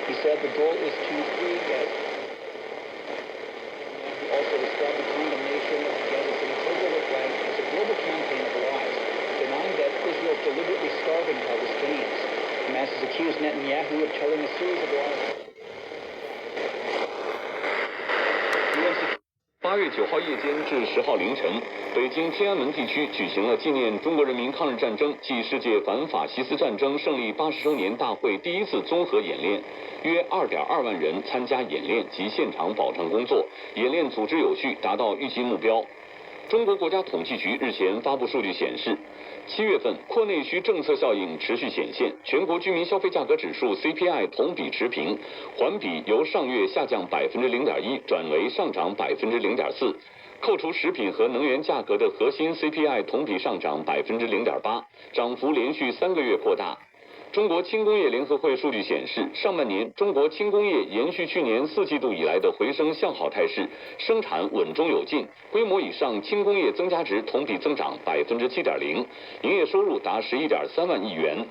He said the goal is to free Gaza. He also described the Kingdom nation of Gaza City takeover plan as a global campaign of lies, denying that Israel is deliberately starving Palestinians. Hamas has accused Netanyahu of telling a series of lies.8月9号夜间至10号凌晨，北京天安门地区举行了纪念中国人民抗日战争暨世界反法西斯战争胜利80周年大会第一次综合演练，约2.2万人参加演练及现场保障工作，演练组织有序，达到预期目标。中国国家统计局日前发布数据显示，7月份扩内需政策效应持续显现，全国居民消费价格指数 CPI 同比持平，环比由上月下降0.1%转为上涨0.4%。扣除食品和能源价格的核心 CPI 同比上涨0.8%，涨幅连续3个月扩大。中国轻工业联合会数据显示，上半年中国轻工业延续去年4季度以来的回升向好态势，生产稳中有进，规模以上轻工业增加值同比增长7.0%，营业收入达11.3万亿元。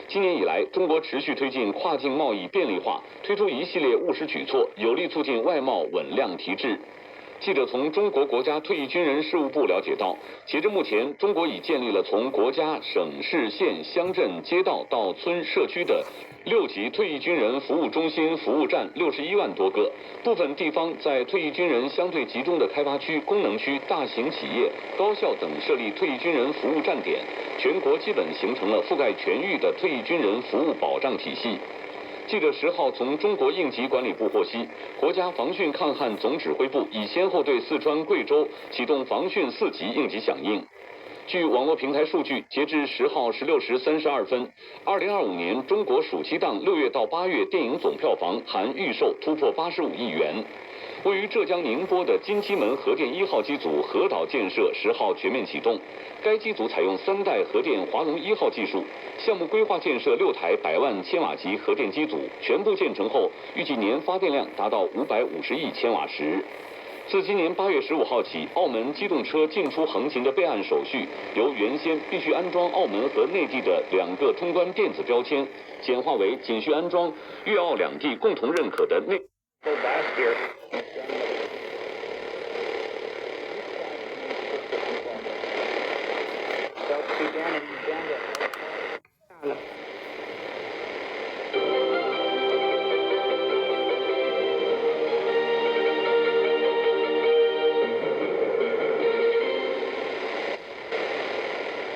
今年以来，中国持续推进跨境贸易便利化，推出一系列务实举措，有力促进外贸稳量提质。记者从中国国家退役军人事务部了解到，截至目前，中国已建立了从国家、省市县、乡镇、街道到村社区的6级退役军人服务中心服务站61万多个。部分地方在退役军人相对集中的开发区、功能区、大型企业、高校等设立退役军人服务站点，全国基本形成了覆盖全域的退役军人服务保障体系。记者10号从中国应急管理部获悉，国家防汛抗旱总指挥部已先后对四川、贵州启动防汛4级应急响应。据网络平台数据，截至10号16时32分，2025年中国暑期档6月到8月电影总票房含预售突破85亿元。位于浙江宁波的金鸡门核电1号机组核岛建设10号全面启动，该机组采用3代核电华龙1号技术，项目规划建设6台100万千瓦级核电机组，全部建成后，预计年发电量达到550亿千瓦时。自今年8月15号起，澳门机动车进出横琴的备案手续，由原先必须安装澳门和内地的2个通关电子标签，简化为仅需安装粤澳两地共同认可的内。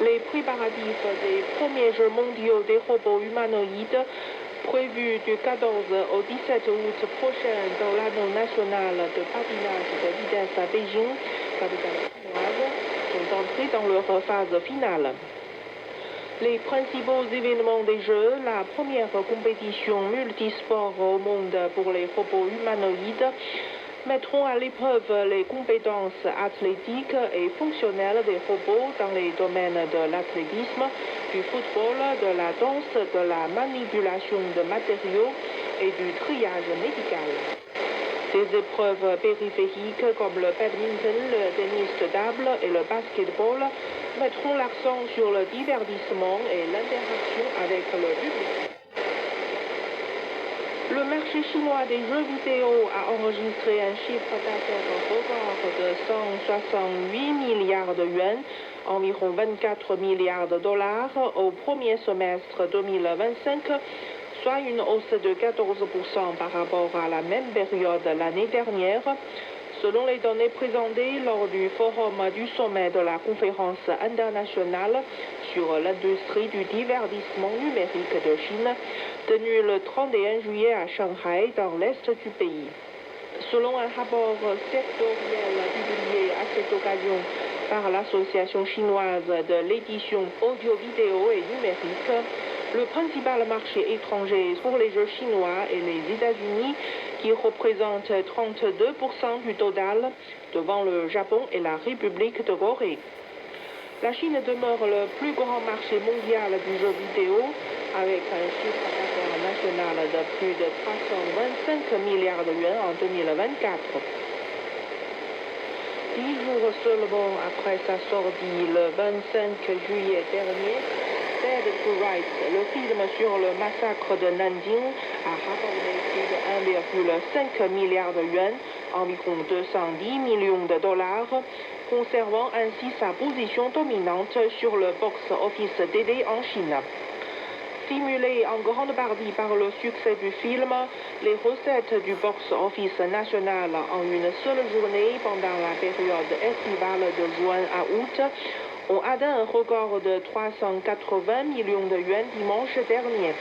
Les préparatifs des premiers Jeux mondiaux des robots humanoïdes prévus du 14 au 17 août prochain dans l'anneau national de patinage de vitesse à Beijing, capitale chinoise, sont entrés dans leur phase finale. Les principaux événements des Jeux, la première compétition multisport au monde pour les robots humanoïdes, mettront à l'épreuve les compétences athlétiques et fonctionnelles des robots dans les domaines de l'athlétisme, du football, de la danse, de la manipulation de matériaux et du triage médical. Des épreuves périphériques comme le badminton, le tennis de table et le basketball mettront l'accent sur le divertissement et l'interaction avec le public. Le marché chinois des jeux vidéo a enregistré un chiffre d'affaires record de 168 milliards de yuans, environ 24 milliards de dollars au premier semestre 2025, soit une hausse de 14% par rapport à la même période l'année dernière, selon les données présentées lors du forum du sommet de la conférence internationale sur l'industrie du divertissement numérique de Chine, tenu le 31 juillet à Shanghai, dans l'est du pays. Selon un rapport sectoriel publié à cette occasion par l'Association chinoise de l'édition audio-vidéo et numérique, le principal marché étranger pour les jeux chinois est les États-Unis, qui représentent 32% du total, devant le Japon et la République de Corée. La Chine demeure le plus grand marché mondial du jeu vidéo, avec un chiffre d'affaires national de plus de 325 milliards de yuans en 2024. 10 jours seulement après sa sortie le 25 juillet dernier, Dead to Rights, le film sur le massacre de Nanjing, a rapporté plus de 1,5 milliard de yuans, environ 210 millions de dollars, conservant ainsi sa position dominante sur le box-office DD en Chine. Stimulées en grande partie par le succès du film, les recettes du box-office national en une seule journée pendant la période estivale de juin à août ont atteint un record de 380 millions de yuans dimanche dernier.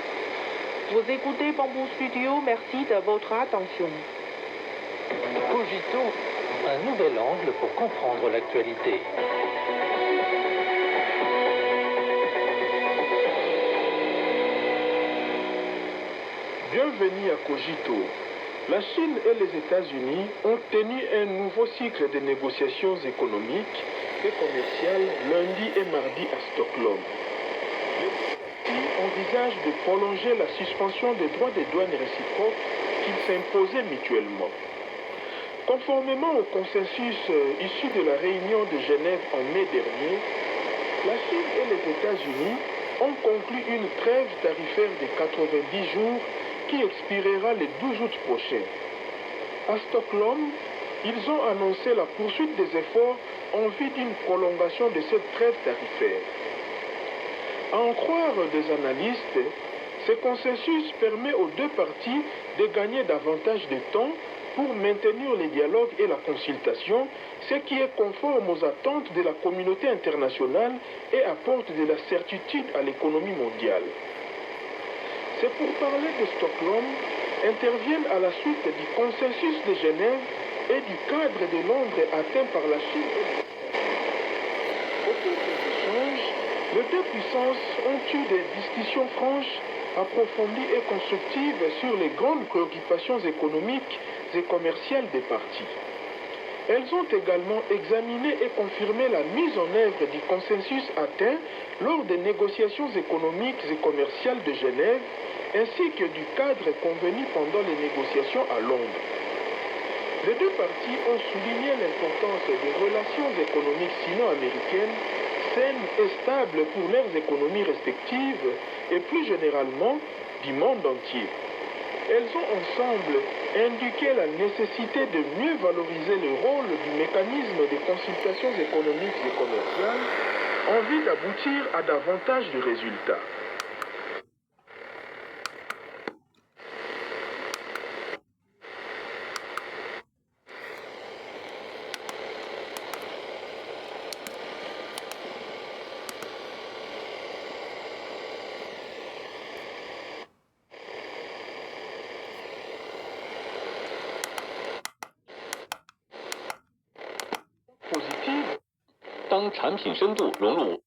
Vous écoutez Bamboo Studio, merci de votre attention. Cogito, un nouvel angle pour comprendre l'actualité. Bienvenue à Cogito. La Chine et les États-Unis ont tenu un nouveau cycle de négociations économiques et commerciales lundi et mardi à Stockholm. Les parties envisagent de prolonger la suspension des droits de douane réciproques qu'ils s'imposaient mutuellement. Conformément au consensus issu de la réunion de Genève en mai dernier, la Chine et les États-Unis ont conclu une trêve tarifaire de 90 jours qui expirera le 12 août prochain. À Stockholm, ils ont annoncé la poursuite des efforts en vue d'une prolongation de cette trêve tarifaire. À en croire des analystes, ce consensus permet aux deux parties de gagner davantage de temps pour maintenir le dialogue et la consultation, ce qui est conforme aux attentes de la communauté internationale et apporte de la certitude à l'économie mondiale. Ces pourparlers de Stockholm interviennent à la suite du consensus de Genève et du cadre de Londres atteint par la Chine. Au cours des échanges, les deux puissances ont eu des discussions franches, approfondies et constructives sur les grandes préoccupations économiques et commerciales des parties. Elles ont également examiné et confirmé la mise en œuvre du consensus atteint lors des négociations économiques et commerciales de Genève, ainsi que du cadre convenu pendant les négociations à Londres. Les deux parties ont souligné l'importance des relations économiques sino-américaines saines et stables pour leurs économies respectives et plus généralement du monde entier. Elles ont ensemble indiqué la nécessité de mieux valoriser le rôle du mécanisme de consultations économiques et commerciales en vue d'aboutir à davantage de résultats. Positive. 当产品深度融入